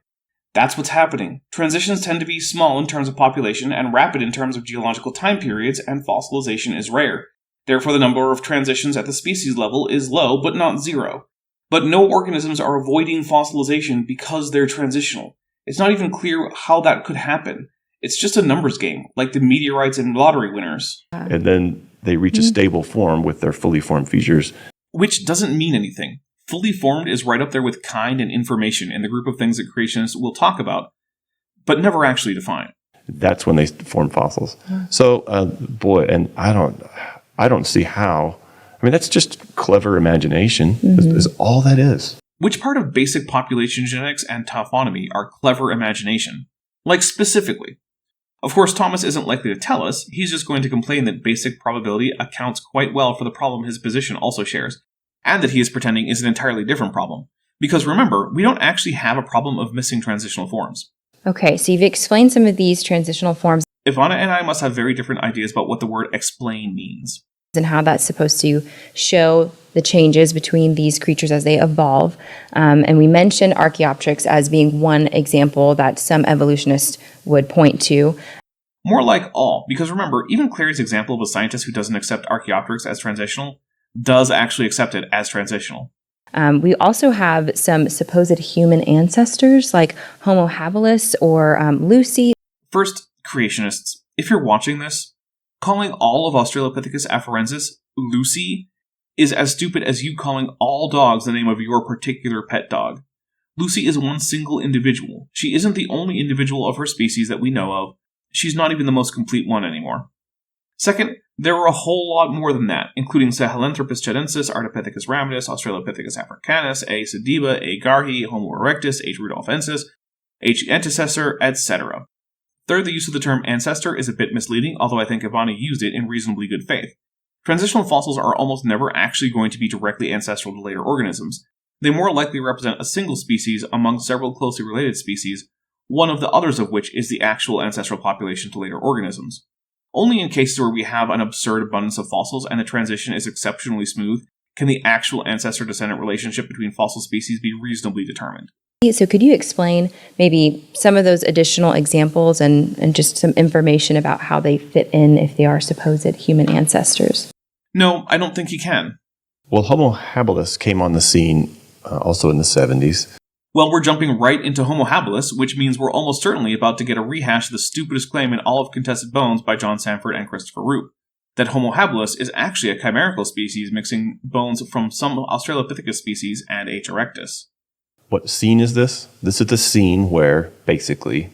That's what's happening. Transitions tend to be small in terms of population and rapid in terms of geological time periods, and fossilization is rare. Therefore, the number of transitions at the species level is low, but not zero. But no organisms are avoiding fossilization because they're transitional. It's not even clear how that could happen. It's just a numbers game, like the meteorites and lottery winners. And then they reach a stable form with their fully formed features. Which doesn't mean anything. Fully formed is right up there with kind and information in the group of things that creationists will talk about, but never actually define. That's when they form fossils. So, boy, and I don't see how. I mean, that's just clever imagination, is all that is. Which part of basic population genetics and taphonomy are clever imagination? Like, specifically. Of course, Thomas isn't likely to tell us. He's just going to complain that basic probability accounts quite well for the problem his position also shares, and that he is pretending is an entirely different problem. Because remember, we don't actually have a problem of missing transitional forms. Okay, so you've explained some of these transitional forms. Ivana and I must have very different ideas about what the word explain means. And how that's supposed to show the changes between these creatures as they evolve. And we mentioned Archaeopteryx as being one example that some evolutionists would point to. More like all, because remember, even Clary's example of a scientist who doesn't accept Archaeopteryx as transitional does actually accept it as transitional. We also have some supposed human ancestors like Homo habilis or Lucy. First, creationists, if you're watching this, calling all of Australopithecus afarensis Lucy is as stupid as you calling all dogs the name of your particular pet dog. Lucy is one single individual. She isn't the only individual of her species that we know of. She's not even the most complete one anymore. Second, there are a whole lot more than that, including Sahelanthropus chadensis, Ardipithecus ramidus, Australopithecus africanus, A. sediba, A. garhi, Homo erectus, H. rudolfensis, H. antecessor, etc. Third, the use of the term ancestor is a bit misleading, although I think Ivani used it in reasonably good faith. Transitional fossils are almost never actually going to be directly ancestral to later organisms. They more likely represent a single species among several closely related species, one of the others of which is the actual ancestral population to later organisms. Only in cases where we have an absurd abundance of fossils and the transition is exceptionally smooth can the actual ancestor-descendant relationship between fossil species be reasonably determined. So could you explain maybe some of those additional examples and just some information about how they fit in if they are supposed human ancestors? No, I don't think he can. Well, Homo habilis came on the scene also in the 70s. Well, we're jumping right into Homo habilis, which means we're almost certainly about to get a rehash of the stupidest claim in all of Contested Bones by John Sanford and Christopher Root, that Homo habilis is actually a chimerical species mixing bones from some Australopithecus species and H. erectus. What scene is this? This is the scene where, basically,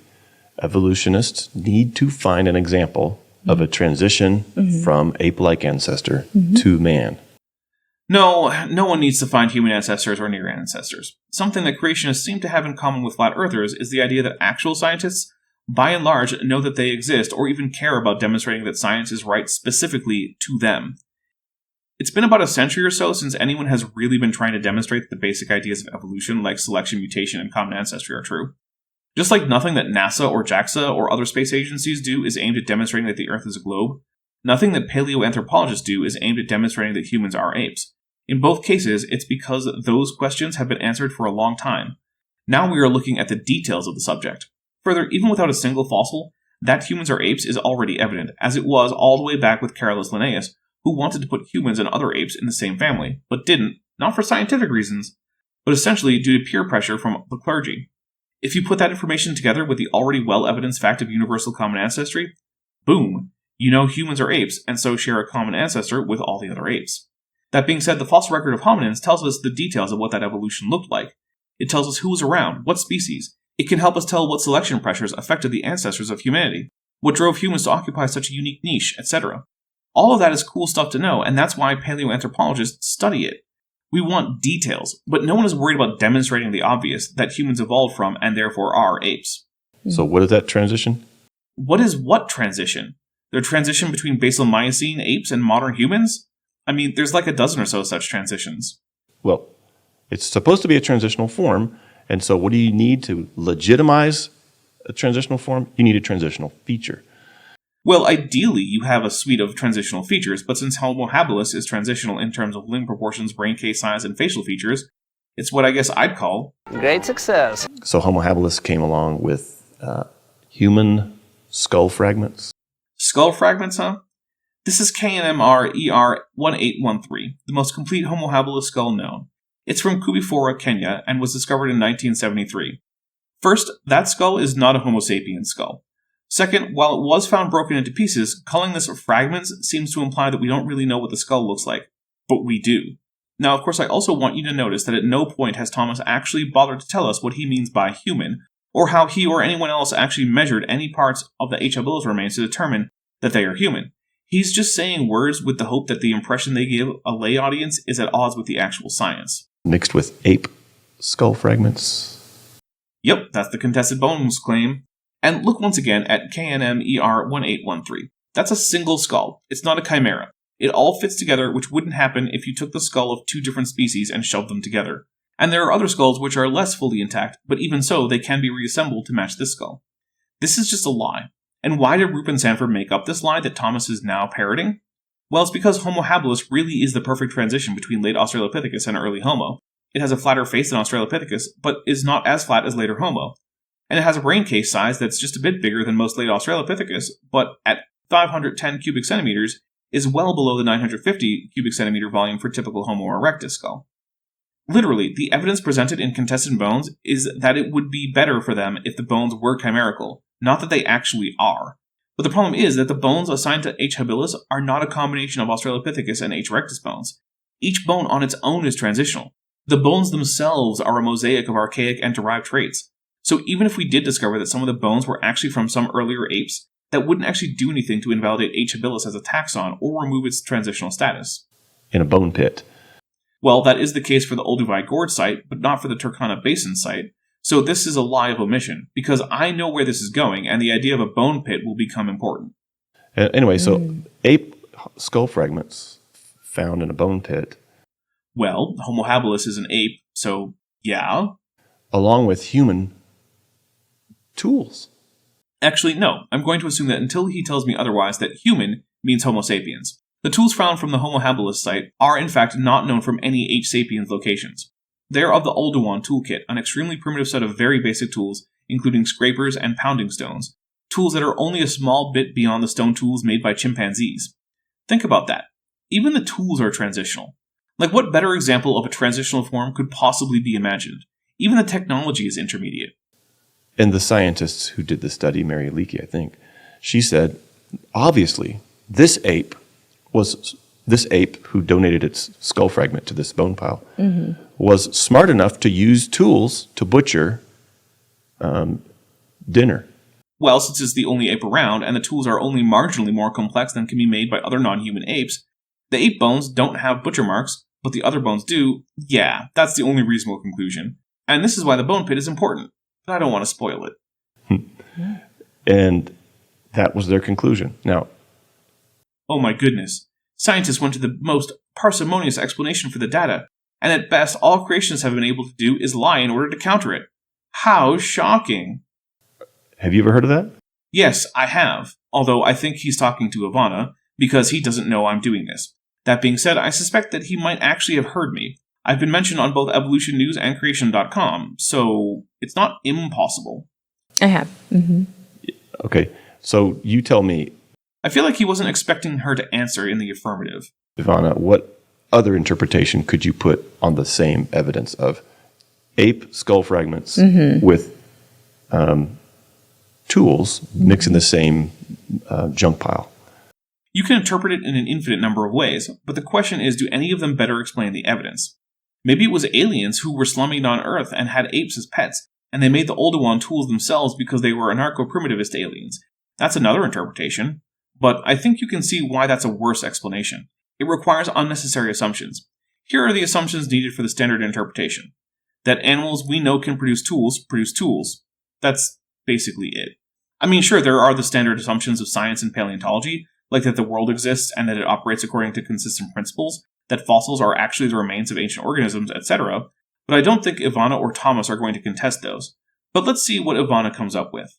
evolutionists need to find an example of a transition from ape-like ancestor to man. No, no one needs to find human ancestors or near ancestors. Something that creationists seem to have in common with flat earthers is the idea that actual scientists, by and large, know that they exist or even care about demonstrating that science is right specifically to them. It's been about a century or so since anyone has really been trying to demonstrate that the basic ideas of evolution, like selection, mutation, and common ancestry, are true. Just like nothing that NASA or JAXA or other space agencies do is aimed at demonstrating that the Earth is a globe, nothing that paleoanthropologists do is aimed at demonstrating that humans are apes. In both cases, it's because those questions have been answered for a long time. Now we are looking at the details of the subject. Further, even without a single fossil, that humans are apes is already evident, as it was all the way back with Carolus Linnaeus, who wanted to put humans and other apes in the same family, but didn't, not for scientific reasons, but essentially due to peer pressure from the clergy. If you put that information together with the already well-evidenced fact of universal common ancestry, boom, you know humans are apes and so share a common ancestor with all the other apes. That being said, the fossil record of hominins tells us the details of what that evolution looked like. It tells us who was around, what species. It can help us tell what selection pressures affected the ancestors of humanity, what drove humans to occupy such a unique niche, etc. All of that is cool stuff to know, and that's why paleoanthropologists study it. We want details, but no one is worried about demonstrating the obvious, that humans evolved from and therefore are apes. So what is that transition? What is what transition? The transition between basal Miocene apes and modern humans? I mean, there's like a dozen or so such transitions. Well, it's supposed to be a transitional form, and so what do you need to legitimize a transitional form? You need a transitional feature. Well, ideally, you have a suite of transitional features, but since Homo habilis is transitional in terms of limb proportions, brain case size, and facial features, it's what I guess I'd call Great success. So Homo habilis came along with human skull fragments. Skull fragments, huh? This is KNMR ER1813, the most complete Homo habilis skull known. It's from Kubifora, Kenya, and was discovered in 1973. First, that skull is not a Homo sapiens skull. Second, while it was found broken into pieces, calling this fragments seems to imply that we don't really know what the skull looks like. But we do. Now, of course, I also want you to notice that at no point has Thomas actually bothered to tell us what he means by human, or how he or anyone else actually measured any parts of the H. habilis remains to determine that they are human. He's just saying words with the hope that the impression they give a lay audience is at odds with the actual science. Mixed with ape skull fragments. Yep, that's the Contested Bones claim. And look once again at KNMER1813. That's a single skull. It's not a chimera. It all fits together, which wouldn't happen if you took the skull of two different species and shoved them together. And there are other skulls which are less fully intact, but even so, they can be reassembled to match this skull. This is just a lie. And why did Roop and Sanford make up this lie that Thomas is now parroting? Well, it's because Homo habilis really is the perfect transition between late Australopithecus and early Homo. It has a flatter face than Australopithecus, but is not as flat as later Homo. And it has a brain case size that's just a bit bigger than most late Australopithecus, but at 510 cubic centimeters is well below the 950 cubic centimeter volume for typical Homo erectus skull. Literally, the evidence presented in Contested Bones is that it would be better for them if the bones were chimerical, not that they actually are. But the problem is that the bones assigned to H. habilis are not a combination of Australopithecus and H. erectus bones. Each bone on its own is transitional. The bones themselves are a mosaic of archaic and derived traits. So even if we did discover that some of the bones were actually from some earlier apes, that wouldn't actually do anything to invalidate H. habilis as a taxon or remove its transitional status. In a bone pit. Well, that is the case for the Olduvai Gorge site, but not for the Turkana Basin site. So this is a lie of omission, because I know where this is going, and the idea of a bone pit will become important. Anyway, so ape skull fragments found in a bone pit. Well, Homo habilis is an ape, so yeah. Along with human tools. Actually, no. I'm going to assume that until he tells me otherwise, that human means Homo sapiens. The tools found from the Homo habilis site are in fact not known from any H. sapiens locations. They are of the Oldowan toolkit, an extremely primitive set of very basic tools, including scrapers and pounding stones. Tools that are only a small bit beyond the stone tools made by chimpanzees. Think about that. Even the tools are transitional. Like, what better example of a transitional form could possibly be imagined? Even the technology is intermediate. And the scientists who did the study, Mary Leakey, I think, she said, obviously, this ape who donated its skull fragment to this bone pile was smart enough to use tools to butcher dinner. Well, since it's the only ape around, and the tools are only marginally more complex than can be made by other non-human apes, the ape bones don't have butcher marks, but the other bones do. Yeah, that's the only reasonable conclusion. And this is why the bone pit is important. But I don't want to spoil it. And that was their conclusion. Now, oh my goodness. Scientists went to the most parsimonious explanation for the data, and at best all creationists have been able to do is lie in order to counter it. How shocking. Have you ever heard of that? Yes, I have, although I think he's talking to Ivana, because he doesn't know I'm doing this. That being said, I suspect that he might actually have heard me. I've been mentioned on both Evolution News and Creation.com, so it's not impossible. I have. Mm-hmm. Okay, so you tell me. I feel like he wasn't expecting her to answer in the affirmative. Ivana, what other interpretation could you put on the same evidence of ape skull fragments with tools mixed in the same junk pile? You can interpret it in an infinite number of ways, but the question is, do any of them better explain the evidence? Maybe it was aliens who were slumming on Earth and had apes as pets, and they made the Oldowan tools themselves because they were anarcho-primitivist aliens. That's another interpretation, but I think you can see why that's a worse explanation. It requires unnecessary assumptions. Here are the assumptions needed for the standard interpretation. That animals we know can produce tools. That's basically it. I mean, sure, there are the standard assumptions of science and paleontology, like that the world exists and that it operates according to consistent principles, that fossils are actually the remains of ancient organisms, etc., but I don't think Ivana or Thomas are going to contest those. But let's see what Ivana comes up with.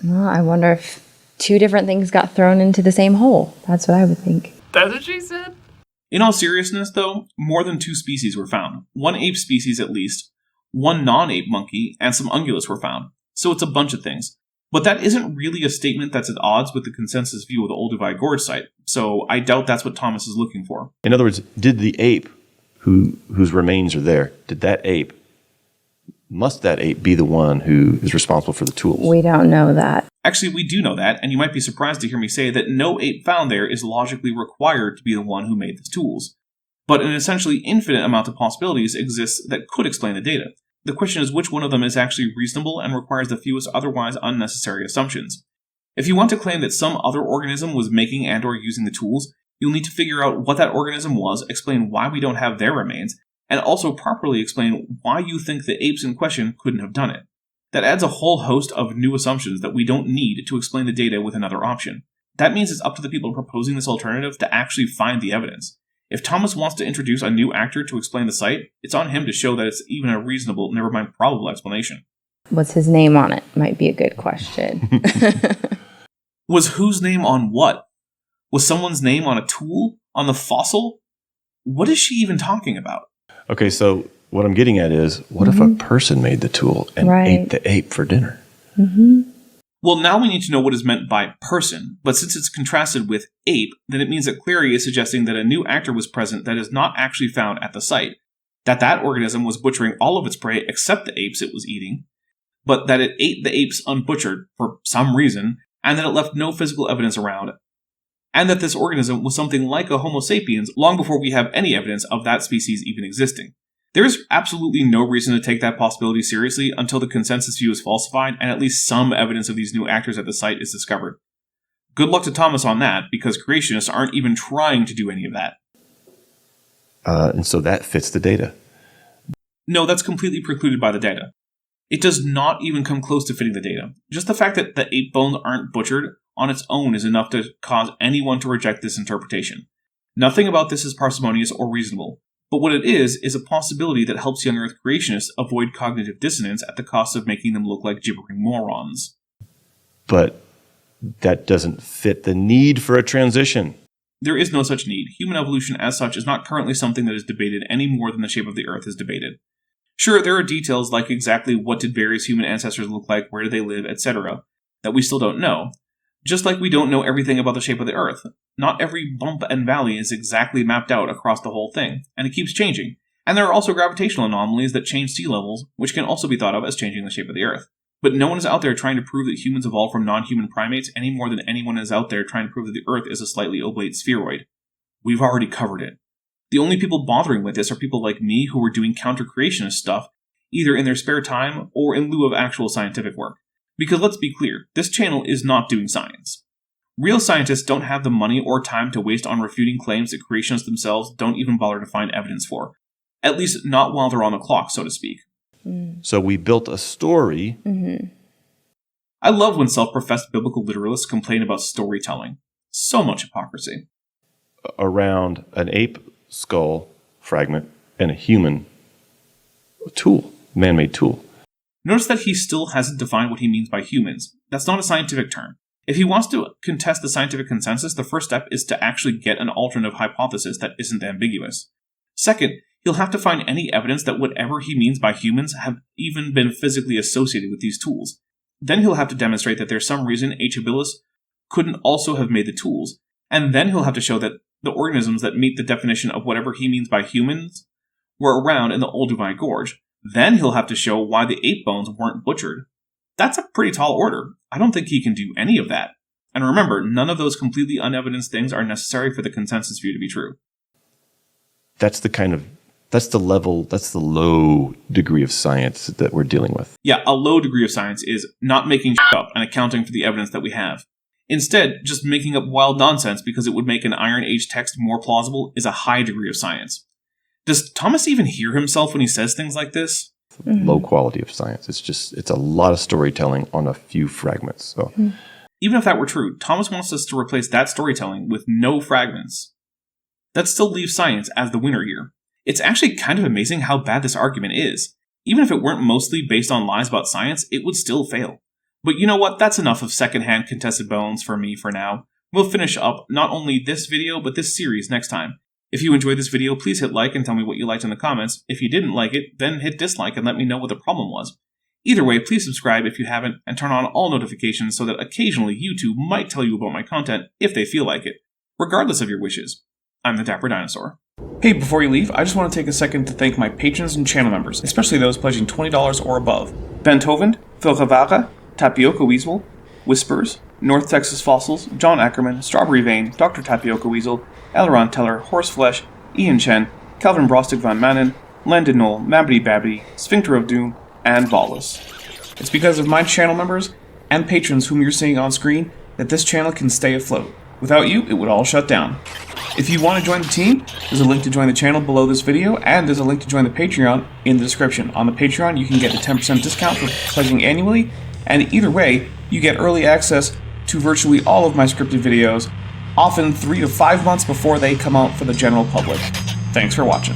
Well, I wonder if two different things got thrown into the same hole. That's what I would think. That's what she said. In all seriousness, though, more than 2 species were found. 1 ape species at least, 1 non-ape monkey, and some ungulates were found. So it's a bunch of things. But that isn't really a statement that's at odds with the consensus view of the Olduvai Gorge site, so I doubt that's what Thomas is looking for. In other words, did the ape whose remains are there, must that ape be the one who is responsible for the tools? We don't know that. Actually, we do know that, and you might be surprised to hear me say that no ape found there is logically required to be the one who made the tools. But an essentially infinite amount of possibilities exists that could explain the data. The question is which one of them is actually reasonable and requires the fewest otherwise unnecessary assumptions. If you want to claim that some other organism was making and or using the tools, you'll need to figure out what that organism was, explain why we don't have their remains, and also properly explain why you think the apes in question couldn't have done it. That adds a whole host of new assumptions that we don't need to explain the data with another option. That means it's up to the people proposing this alternative to actually find the evidence. If Thomas wants to introduce a new actor to explain the site, it's on him to show that it's even a reasonable, never mind probable explanation. What's his name on it? Might be a good question. Was whose name on what? Was someone's name on a tool? On the fossil? What is she even talking about? Okay, so what I'm getting at is, what if a person made the tool and ate the ape for dinner? Well, now we need to know what is meant by person, but since it's contrasted with ape, then it means that Clary is suggesting that a new actor was present that is not actually found at the site, that organism was butchering all of its prey except the apes it was eating, but that it ate the apes unbutchered for some reason, and that it left no physical evidence around, and that this organism was something like a Homo sapiens long before we have any evidence of that species even existing. There is absolutely no reason to take that possibility seriously until the consensus view is falsified and at least some evidence of these new actors at the site is discovered. Good luck to Thomas on that, because creationists aren't even trying to do any of that. And so that fits the data. No, that's completely precluded by the data. It does not even come close to fitting the data. Just the fact that the ape bones aren't butchered on its own is enough to cause anyone to reject this interpretation. Nothing about this is parsimonious or reasonable, but what it is a possibility that helps young Earth creationists avoid cognitive dissonance at the cost of making them look like gibbering morons. But that doesn't fit the need for a transition. There is no such need. Human evolution as such is not currently something that is debated any more than the shape of the Earth is debated. Sure, there are details like exactly what did various human ancestors look like, where did they live, etc., that we still don't know. Just like we don't know everything about the shape of the Earth. Not every bump and valley is exactly mapped out across the whole thing, and it keeps changing. And there are also gravitational anomalies that change sea levels, which can also be thought of as changing the shape of the Earth. But no one is out there trying to prove that humans evolved from non-human primates any more than anyone is out there trying to prove that the Earth is a slightly oblate spheroid. We've already covered it. The only people bothering with this are people like me who are doing counter-creationist stuff, either in their spare time or in lieu of actual scientific work. Because let's be clear, this channel is not doing science. Real scientists don't have the money or time to waste on refuting claims that creationists themselves don't even bother to find evidence for. At least not while they're on the clock, so to speak. So we built a story. I love when self-professed biblical literalists complain about storytelling. So much hypocrisy. Around an ape skull fragment and a human tool, man-made tool. Notice that he still hasn't defined what he means by humans. That's not a scientific term. If he wants to contest the scientific consensus, the first step is to actually get an alternative hypothesis that isn't ambiguous. Second, he'll have to find any evidence that whatever he means by humans have even been physically associated with these tools. Then he'll have to demonstrate that there's some reason H. habilis couldn't also have made the tools, and then he'll have to show that the organisms that meet the definition of whatever he means by humans were around in the Olduvai Gorge. Then he'll have to show why the ape bones weren't butchered. That's a pretty tall order. I don't think he can do any of that. And remember, none of those completely unevidenced things are necessary for the consensus view to be true. That's the low degree of science that we're dealing with. Yeah, a low degree of science is not making shit up and accounting for the evidence that we have. Instead, just making up wild nonsense because it would make an Iron Age text more plausible is a high degree of science. Does Thomas even hear himself when he says things like this? Low quality of science. It's a lot of storytelling on a few fragments. So, even if that were true, Thomas wants us to replace that storytelling with no fragments. That still leaves science as the winner here. It's actually kind of amazing how bad this argument is. Even if it weren't mostly based on lies about science, it would still fail. But you know what? That's enough of secondhand contested bones for me for now. We'll finish up not only this video, but this series next time. If you enjoyed this video, please hit like and tell me what you liked in the comments. If you didn't like it, then hit dislike and let me know what the problem was. Either way, please subscribe if you haven't, and turn on all notifications so that occasionally YouTube might tell you about my content if they feel like it, regardless of your wishes. I'm the Dapper Dinosaur. Hey, before you leave, I just want to take a second to thank my patrons and channel members, especially those pledging $20 or above. Ben Tovend, Phil Havara, Tapioca Weasel, Whispers, North Texas Fossils, John Ackerman, Strawberry Vein, Dr. Tapioca Weasel, Elron Teller, Horseflesh, Ian Chen, Calvin Brostig Van Manen, Landon Knoll, Mabbity Babbity, Sphincter of Doom, and Lawless. It's because of my channel members and patrons whom you're seeing on screen that this channel can stay afloat. Without you, it would all shut down. If you want to join the team, there's a link to join the channel below this video, and there's a link to join the Patreon in the description. On the Patreon, you can get a 10% discount for pledging annually, and either way, you get early access to virtually all of my scripted videos, often 3 to 5 months before they come out for the general public. Thanks for watching.